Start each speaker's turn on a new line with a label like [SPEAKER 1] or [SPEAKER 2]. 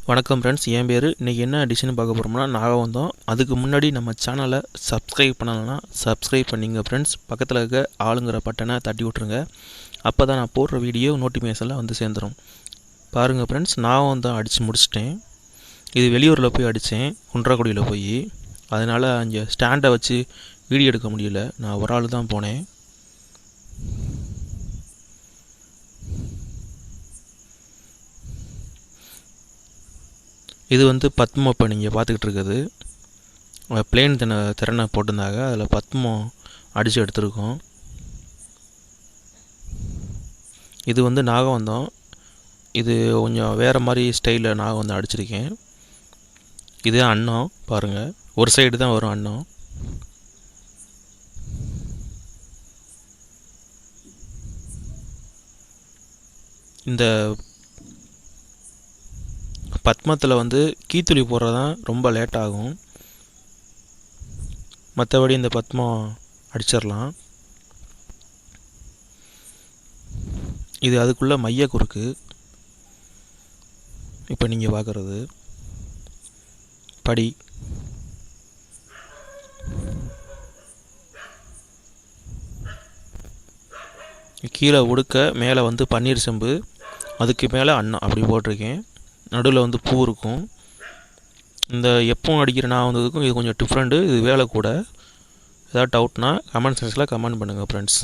[SPEAKER 1] வணக்கம் ஃப்ரெண்ட்ஸ், என் பேர். இன்றைக்கி என்ன டிசைன் பார்க்க போகிறோம்னா நாகவந்தம். அதுக்கு முன்னாடி நம்ம சேனலை சப்ஸ்கிரைப் பண்ணலைன்னா சப்ஸ்கிரைப் பண்ணிங்க ஃப்ரெண்ட்ஸ். பக்கத்தில் இருக்க ஆளுங்கிற பட்டனை தட்டி விட்ருங்க. அப்போ தான் நான் போடுற வீடியோ நோட்டிஃபிகேஷனில் வந்து சேர்ந்துடும். பாருங்கள் ஃப்ரெண்ட்ஸ், நாகவந்தம் அடித்து முடிச்சிட்டேன். இது வெளியூரில் போய் அடித்தேன், குன்றக்குடியில் போய். அதனால் அங்கே ஸ்டாண்டை வச்சு வீடியோ எடுக்க முடியல, நான் ஒரு ஆள் தான் போனேன். இது வந்து பத்மம். இப்போ நீங்கள் பார்த்துக்கிட்டு இருக்குது பிளேன் திறனை போட்டிருந்தாங்க, அதில் பத்மம் அடித்து எடுத்திருக்கோம். இது வந்து நாகவந்தம். இது கொஞ்சம் வேறு மாதிரி ஸ்டைலில் நாகவந்தம் அடிச்சிருக்கேன். இது அன்னம் பாருங்கள், ஒரு சைடு தான் வரும் அன்னம். இந்த பத்மத்தில் வந்து கீத்துளி போடுறது தான் ரொம்ப லேட் ஆகும். மற்றபடி இந்த பத்மம் அடிச்சிடலாம். இது அதுக்குள்ளே மைய குறுக்கு. இப்போ நீங்கள் பார்க்குறது படி. கீழே உடுக்க, மேலே வந்து பன்னீர் செம்பு, அதுக்கு மேலே அன்னம் அப்படி போட்டிருக்கேன். நடுவில் வந்து பூ இருக்கும். இந்த எப்பவும் அடிக்கிற நான் வந்ததுக்கும் இது கொஞ்சம் டிஃப்ரெண்ட்டு. இது வேலை கூட. ஏதாவது டவுட்னா கமெண்ட் செக்ஷனில் கமெண்ட் பண்ணுங்கள் ஃப்ரெண்ட்ஸ்.